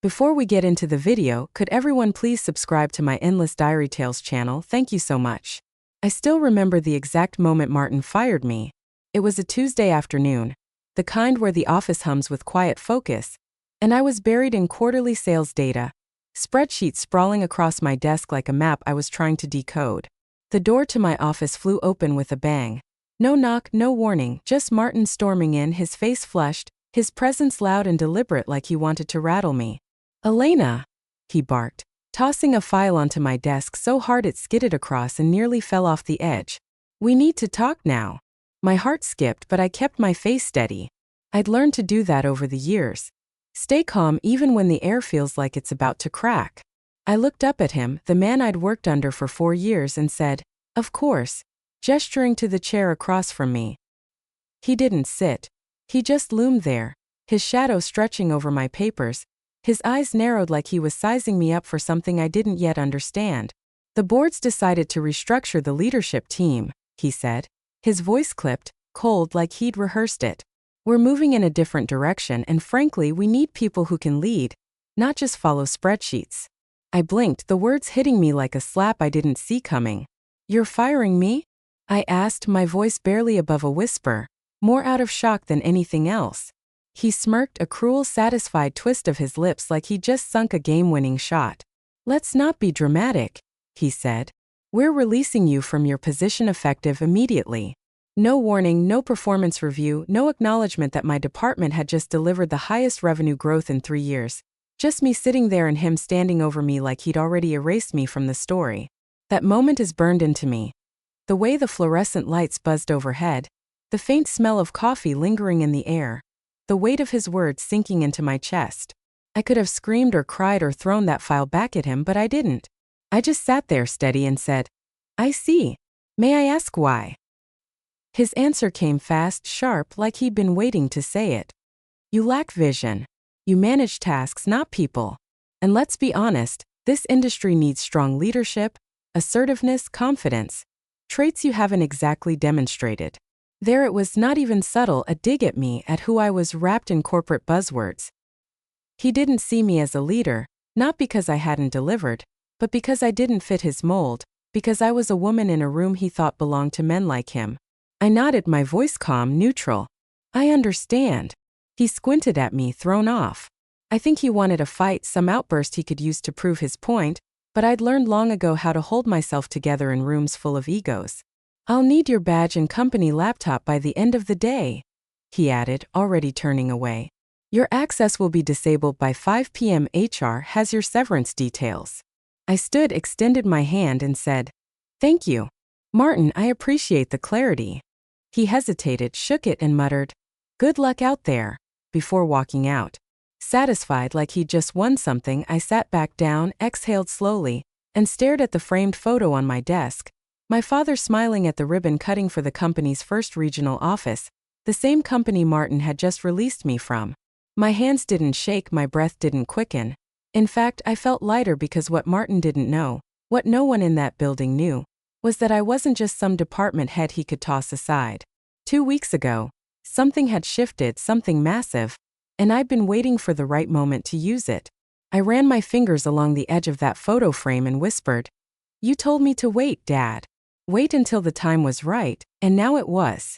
Before we get into the video, could everyone please subscribe to my Endless Diary Tales channel? Thank you so much. I still remember the exact moment Martin fired me. It was a Tuesday afternoon, the kind where the office hums with quiet focus, and I was buried in quarterly sales data, spreadsheets sprawling across my desk like a map I was trying to decode. The door to my office flew open with a bang. No knock, no warning, just Martin storming in, his face flushed, his presence loud and deliberate like he wanted to rattle me. "Elena," he barked, tossing a file onto my desk so hard it skidded across and nearly fell off the edge. "We need to talk now." My heart skipped, but I kept my face steady. I'd learned to do that over the years. Stay calm even when the air feels like it's about to crack. I looked up at him, the man I'd worked under for 4 years, and said, "Of course," gesturing to the chair across from me. He didn't sit. He just loomed there, his shadow stretching over my papers. His eyes narrowed like he was sizing me up for something I didn't yet understand. "The board's decided to restructure the leadership team," he said. His voice clipped, cold like he'd rehearsed it. "We're moving in a different direction, and frankly, we need people who can lead, not just follow spreadsheets." I blinked, the words hitting me like a slap I didn't see coming. "You're firing me?" I asked, my voice barely above a whisper, more out of shock than anything else. He smirked, a cruel, satisfied twist of his lips like he'd just sunk a game-winning shot. "Let's not be dramatic," he said. "We're releasing you from your position effective immediately." No warning, no performance review, no acknowledgement that my department had just delivered the highest revenue growth in 3 years. Just me sitting there and him standing over me like he'd already erased me from the story. That moment is burned into me. The way the fluorescent lights buzzed overhead, the faint smell of coffee lingering in the air, the weight of his words sinking into my chest. I could have screamed or cried or thrown that file back at him, but I didn't. I just sat there steady and said, "I see. May I ask why?" His answer came fast, sharp, like he'd been waiting to say it. "You lack vision. You manage tasks, not people. And let's be honest, this industry needs strong leadership, assertiveness, confidence. Traits you haven't exactly demonstrated." There it was, not even subtle, a dig at me, at who I was, wrapped in corporate buzzwords. He didn't see me as a leader, not because I hadn't delivered, but because I didn't fit his mold, because I was a woman in a room he thought belonged to men like him. I nodded, my voice calm, neutral. "I understand." He squinted at me, thrown off. I think he wanted a fight, some outburst he could use to prove his point, but I'd learned long ago how to hold myself together in rooms full of egos. "I'll need your badge and company laptop by the end of the day," he added, already turning away. "Your access will be disabled by 5 p.m. HR has your severance details." I stood, extended my hand, and said, "Thank you, Martin, I appreciate the clarity." He hesitated, shook it, and muttered, "Good luck out there," before walking out. Satisfied, like he'd just won something, I sat back down, exhaled slowly, and stared at the framed photo on my desk. My father smiling at the ribbon cutting for the company's first regional office, the same company Martin had just released me from. My hands didn't shake, my breath didn't quicken. In fact, I felt lighter because what Martin didn't know, what no one in that building knew, was that I wasn't just some department head he could toss aside. 2 weeks ago, something had shifted, something massive, and I'd been waiting for the right moment to use it. I ran my fingers along the edge of that photo frame and whispered, "You told me to wait, Dad. Wait until the time was right, and now it was."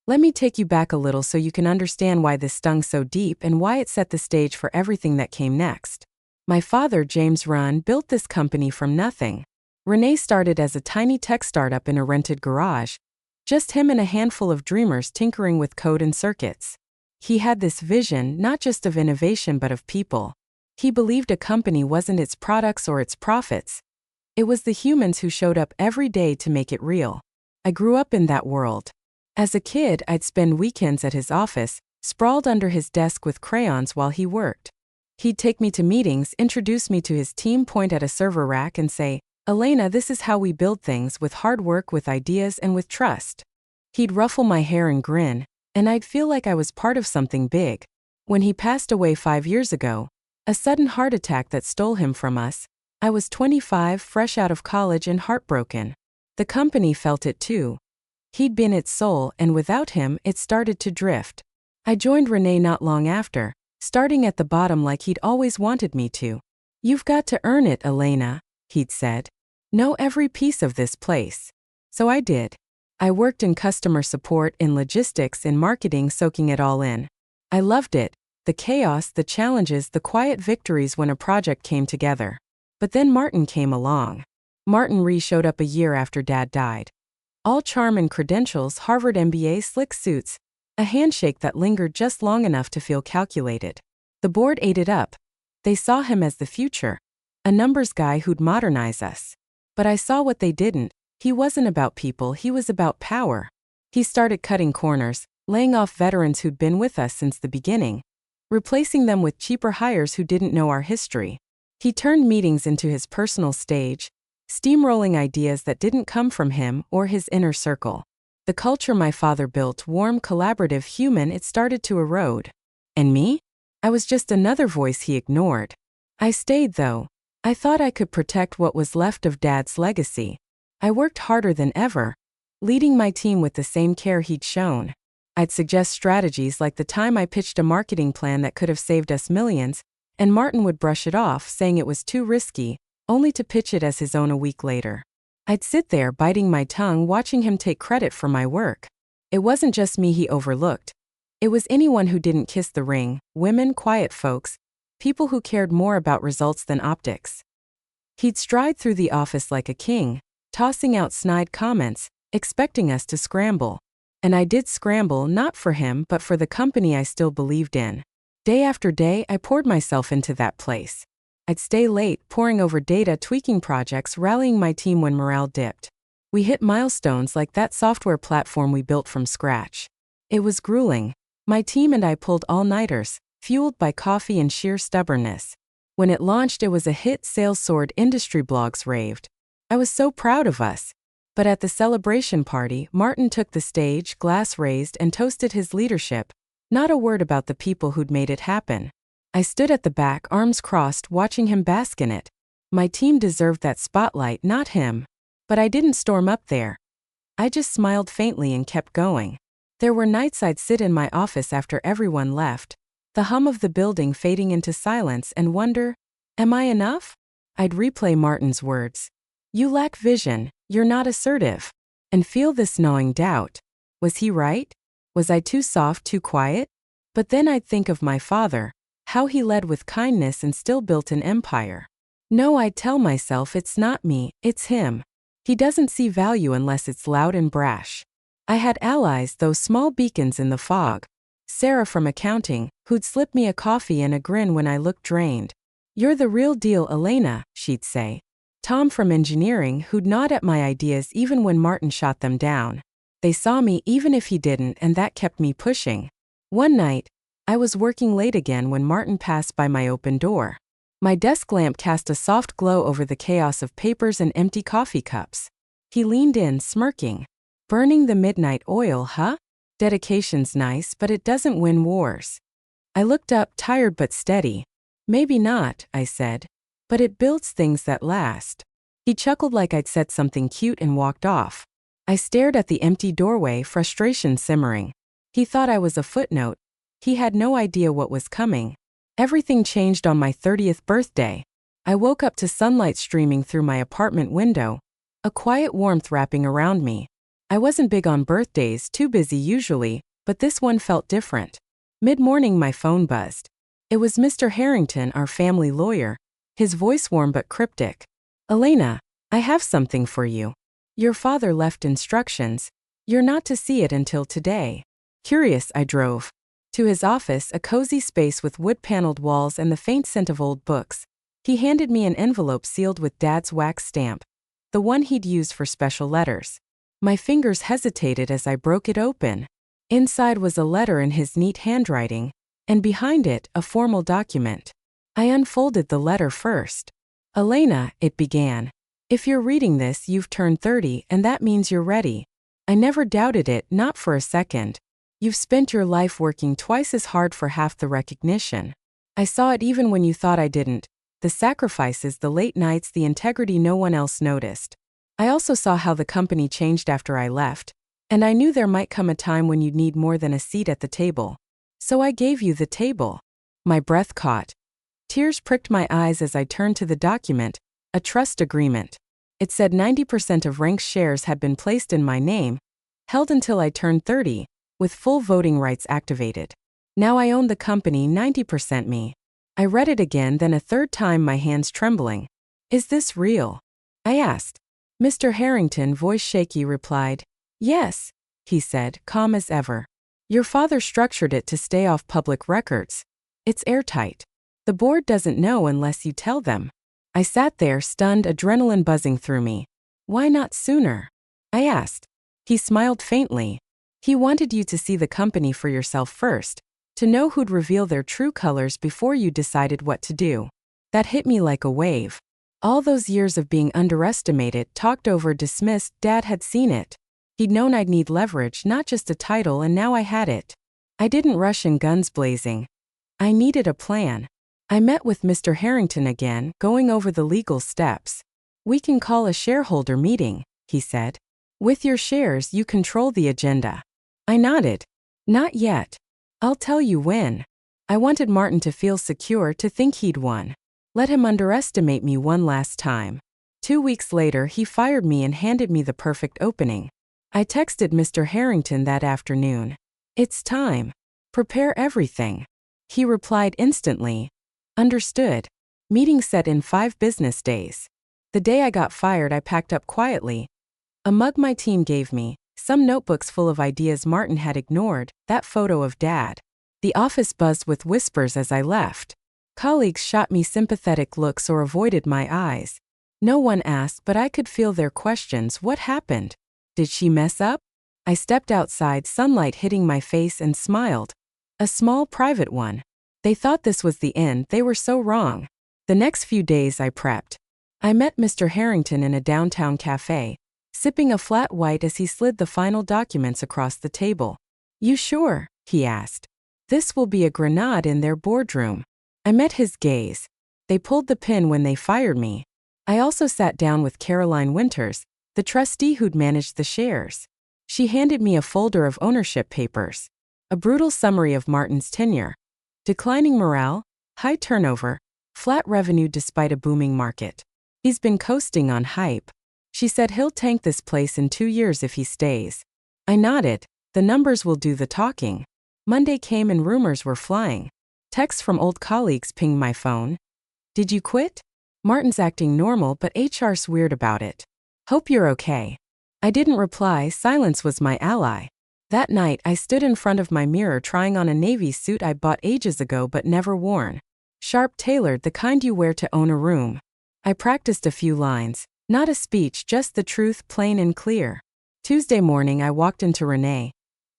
Let me take you back a little so you can understand why this stung so deep and why it set the stage for everything that came next. My father, James Runn, built this company from nothing. Renee started as a tiny tech startup in a rented garage, just him and a handful of dreamers tinkering with code and circuits. He had this vision, not just of innovation but of people. He believed a company wasn't its products or its profits. It was the humans who showed up every day to make it real. I grew up in that world. As a kid, I'd spend weekends at his office, sprawled under his desk with crayons while he worked. He'd take me to meetings, introduce me to his team, point at a server rack and say, "Elena, this is how we build things, with hard work, with ideas, and with trust." He'd ruffle my hair and grin, and I'd feel like I was part of something big. When he passed away 5 years ago, a sudden heart attack that stole him from us, I was 25, fresh out of college and heartbroken. The company felt it too. He'd been its soul, and without him, it started to drift. I joined Renee not long after, starting at the bottom like he'd always wanted me to. "You've got to earn it, Elena," he'd said. "Know every piece of this place." So I did. I worked in customer support, in logistics, in marketing, soaking it all in. I loved it, the chaos, the challenges, the quiet victories when a project came together. But then Martin came along. Martin showed up a year after Dad died. All charm and credentials, Harvard MBA, slick suits, a handshake that lingered just long enough to feel calculated. The board ate it up. They saw him as the future, a numbers guy who'd modernize us. But I saw what they didn't. He wasn't about people, he was about power. He started cutting corners, laying off veterans who'd been with us since the beginning, replacing them with cheaper hires who didn't know our history. He turned meetings into his personal stage, steamrolling ideas that didn't come from him or his inner circle. The culture my father built, warm, collaborative, human, it started to erode. And me? I was just another voice he ignored. I stayed though. I thought I could protect what was left of Dad's legacy. I worked harder than ever, leading my team with the same care he'd shown. I'd suggest strategies, like the time I pitched a marketing plan that could have saved us millions, and Martin would brush it off, saying it was too risky, only to pitch it as his own a week later. I'd sit there biting my tongue, watching him take credit for my work. It wasn't just me he overlooked. It was anyone who didn't kiss the ring, women, quiet folks, people who cared more about results than optics. He'd stride through the office like a king, tossing out snide comments, expecting us to scramble. And I did scramble, not for him but for the company I still believed in. Day after day, I poured myself into that place. I'd stay late, poring over data, tweaking projects, rallying my team when morale dipped. We hit milestones like that software platform we built from scratch. It was grueling. My team and I pulled all-nighters, fueled by coffee and sheer stubbornness. When it launched, it was a hit, sales soared, industry blogs raved. I was so proud of us. But at the celebration party, Martin took the stage, glass raised, and toasted his leadership. Not a word about the people who'd made it happen. I stood at the back, arms crossed, watching him bask in it. My team deserved that spotlight, not him. But I didn't storm up there. I just smiled faintly and kept going. There were nights I'd sit in my office after everyone left, the hum of the building fading into silence, and wonder, am I enough? I'd replay Martin's words. "You lack vision, you're not assertive." And feel this gnawing doubt. Was he right? Was I too soft, too quiet? But then I'd think of my father, how he led with kindness and still built an empire. No, I'd tell myself, it's not me, it's him. He doesn't see value unless it's loud and brash. I had allies, those small beacons in the fog. Sarah from accounting, who'd slip me a coffee and a grin when I looked drained. "You're the real deal, Elena," she'd say. Tom from engineering, who'd nod at my ideas even when Martin shot them down. They saw me even if he didn't, and that kept me pushing. One night, I was working late again when Martin passed by my open door. My desk lamp cast a soft glow over the chaos of papers and empty coffee cups. He leaned in, smirking. "Burning the midnight oil, huh? Dedication's nice, but it doesn't win wars." I looked up, tired but steady. "Maybe not," I said. "But it builds things that last." He chuckled like I'd said something cute and walked off. I stared at the empty doorway, frustration simmering. He thought I was a footnote. He had no idea what was coming. Everything changed on my 30th birthday. I woke up to sunlight streaming through my apartment window, a quiet warmth wrapping around me. I wasn't big on birthdays, too busy usually, but this one felt different. Mid-morning, my phone buzzed. It was Mr. Harrington, our family lawyer, his voice warm but cryptic. "Elena, I have something for you. Your father left instructions. You're not to see it until today." Curious, I drove to his office, a cozy space with wood-paneled walls and the faint scent of old books. He handed me an envelope sealed with Dad's wax stamp, the one he'd used for special letters. My fingers hesitated as I broke it open. Inside was a letter in his neat handwriting, and behind it, a formal document. I unfolded the letter first. "Elena," it began. "If you're reading this, you've turned 30, and that means you're ready. I never doubted it, not for a second. You've spent your life working twice as hard for half the recognition. I saw it even when you thought I didn't. The sacrifices, the late nights, the integrity no one else noticed. I also saw how the company changed after I left, and I knew there might come a time when you'd need more than a seat at the table. So I gave you the table." My breath caught. Tears pricked my eyes as I turned to the document, a trust agreement. It said 90% of Rank's shares had been placed in my name, held until I turned 30, with full voting rights activated. Now I owned the company 90% me. I read it again, then a third time, my hands trembling. Is this real? I asked. Mr. Harrington, voice shaky, replied. Yes, he said, calm as ever. Your father structured it to stay off public records. It's airtight. The board doesn't know unless you tell them. I sat there, stunned, adrenaline buzzing through me. Why not sooner? I asked. He smiled faintly. He wanted you to see the company for yourself first, to know who'd reveal their true colors before you decided what to do. That hit me like a wave. All those years of being underestimated, talked over, dismissed, Dad had seen it. He'd known I'd need leverage, not just a title, and now I had it. I didn't rush in, guns blazing. I needed a plan. I met with Mr. Harrington again, going over the legal steps. We can call a shareholder meeting, he said. With your shares, you control the agenda. I nodded. Not yet. I'll tell you when. I wanted Martin to feel secure, to think he'd won. Let him underestimate me one last time. 2 weeks later, he fired me and handed me the perfect opening. I texted Mr. Harrington that afternoon. It's time. Prepare everything. He replied instantly. Understood. Meeting set in 5 business days. The day I got fired, I packed up quietly. A mug my team gave me, some notebooks full of ideas Martin had ignored, that photo of Dad. The office buzzed with whispers as I left. Colleagues shot me sympathetic looks or avoided my eyes. No one asked, but I could feel their questions. What happened? Did she mess up? I stepped outside, sunlight hitting my face, and smiled. A small, private one. They thought this was the end. They were so wrong. The next few days I prepped. I met Mr. Harrington in a downtown cafe, sipping a flat white as he slid the final documents across the table. You sure? He asked. This will be a grenade in their boardroom. I met his gaze. They pulled the pin when they fired me. I also sat down with Caroline Winters, the trustee who'd managed the shares. She handed me a folder of ownership papers. A brutal summary of Martin's tenure. Declining morale, high turnover, flat revenue despite a booming market. He's been coasting on hype. She said he'll tank this place in 2 years if he stays. I nodded. The numbers will do the talking. Monday came and rumors were flying. Texts from old colleagues pinged my phone. Did you quit? Martin's acting normal, but HR's weird about it. Hope you're okay. I didn't reply. Silence was my ally. That night, I stood in front of my mirror trying on a navy suit I bought ages ago but never worn. Sharp, tailored, the kind you wear to own a room. I practiced a few lines. Not a speech, just the truth, plain and clear. Tuesday morning, I walked into Renee.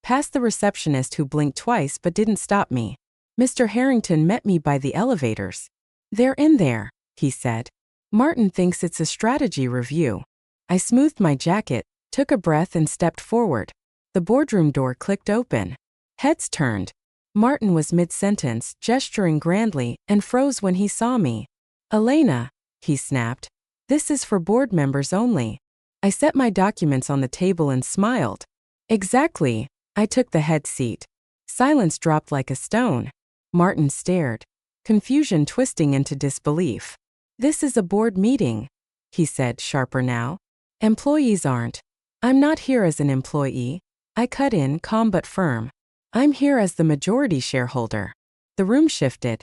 Past the receptionist who blinked twice but didn't stop me. Mr. Harrington met me by the elevators. They're in there, he said. Martin thinks it's a strategy review. I smoothed my jacket, took a breath and stepped forward. The boardroom door clicked open. Heads turned. Martin was mid-sentence, gesturing grandly, and froze when he saw me. Elena, he snapped. This is for board members only. I set my documents on the table and smiled. Exactly. I took the head seat. Silence dropped like a stone. Martin stared, confusion twisting into disbelief. This is a board meeting, he said, sharper now. Employees aren't. I'm not here as an employee. I cut in, calm but firm. I'm here as the majority shareholder. The room shifted.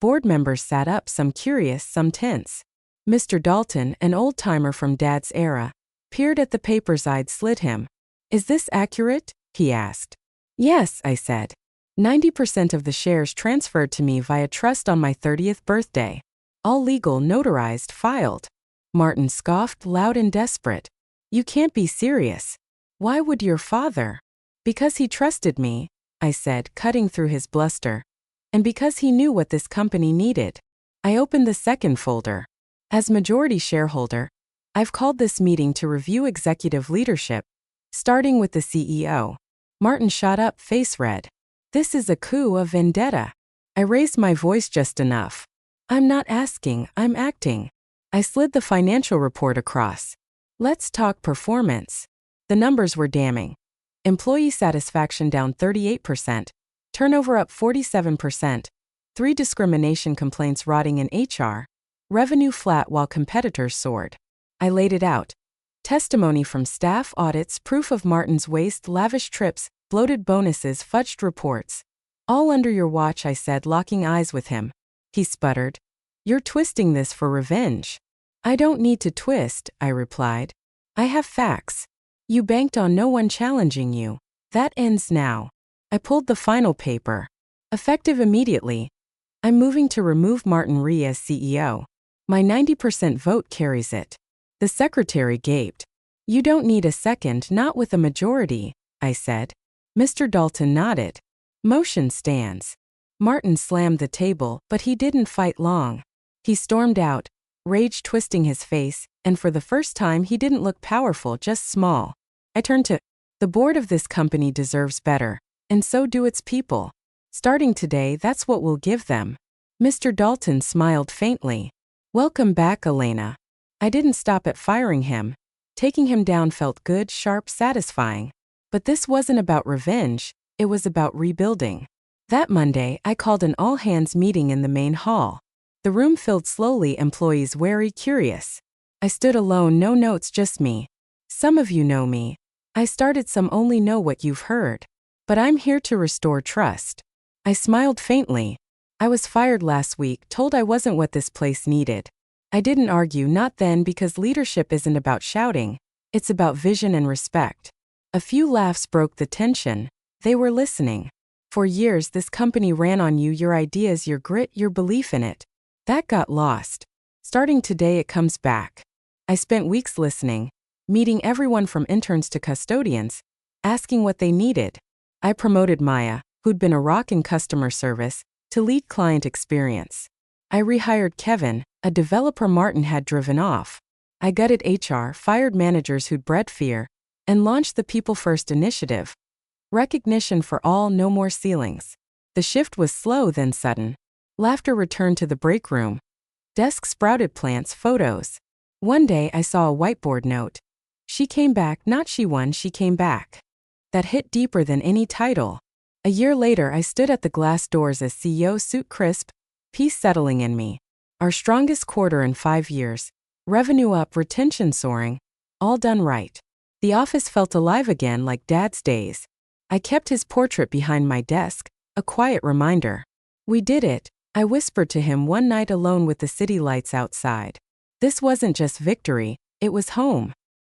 Board members sat up, some curious, some tense. Mr. Dalton, an old-timer from Dad's era, peered at the papers I'd slid him. Is this accurate? He asked. Yes, I said. 90% of the shares transferred to me via trust on my 30th birthday. All legal, notarized, filed. Martin scoffed, loud and desperate. You can't be serious. Why would your father? Because he trusted me, I said, cutting through his bluster. And because he knew what this company needed. I opened the second folder. As majority shareholder, I've called this meeting to review executive leadership, starting with the CEO. Martin shot up, face red. This is a coup, a vendetta. I raised my voice just enough. I'm not asking, I'm acting. I slid the financial report across. Let's talk performance. The numbers were damning. Employee satisfaction down 38%, turnover up 47%, 3 discrimination complaints rotting in HR. Revenue flat while competitors soared. I laid it out. Testimony from staff, audits, proof of Martin's waste, lavish trips, bloated bonuses, fudged reports. All under your watch, I said, locking eyes with him. He sputtered. You're twisting this for revenge. I don't need to twist, I replied. I have facts. You banked on no one challenging you. That ends now. I pulled the final paper. Effective immediately. I'm moving to remove Martin Ree as CEO. My 90% vote carries it. The secretary gaped. You don't need a second, not with a majority, I said. Mr. Dalton nodded. Motion stands. Martin slammed the table, but he didn't fight long. He stormed out, rage twisting his face, and for the first time he didn't look powerful, just small. I turned to, the board of this company deserves better, and so do its people. Starting today, that's what we'll give them. Mr. Dalton smiled faintly. Welcome back, Elena. I didn't stop at firing him. Taking him down felt good, sharp, satisfying. But this wasn't about revenge, it was about rebuilding. That Monday, I called an all-hands meeting in the main hall. The room filled slowly, employees wary, curious. I stood alone, no notes, just me. Some of you know me. I started, some only know what you've heard. But I'm here to restore trust. I smiled faintly. I was fired last week, told I wasn't what this place needed. I didn't argue, not then, because leadership isn't about shouting. It's about vision and respect. A few laughs broke the tension. They were listening. For years, this company ran on you, your ideas, your grit, your belief in it. That got lost. Starting today, it comes back. I spent weeks listening, meeting everyone from interns to custodians, asking what they needed. I promoted Maya, who'd been a rock in customer service, to lead client experience. I rehired Kevin, a developer Martin had driven off. I gutted HR, fired managers who'd bred fear, and launched the People First initiative. Recognition for all, no more ceilings. The shift was slow, then sudden. Laughter returned to the break room. Desks sprouted plants, photos. One day I saw a whiteboard note. She came back, not she won, she came back. That hit deeper than any title. A year later, I stood at the glass doors as CEO, suit crisp, peace settling in me. Our strongest quarter in 5 years. Revenue up, retention soaring. All done right. The office felt alive again, like Dad's days. I kept his portrait behind my desk, a quiet reminder. We did it, I whispered to him one night alone with the city lights outside. This wasn't just victory, it was home.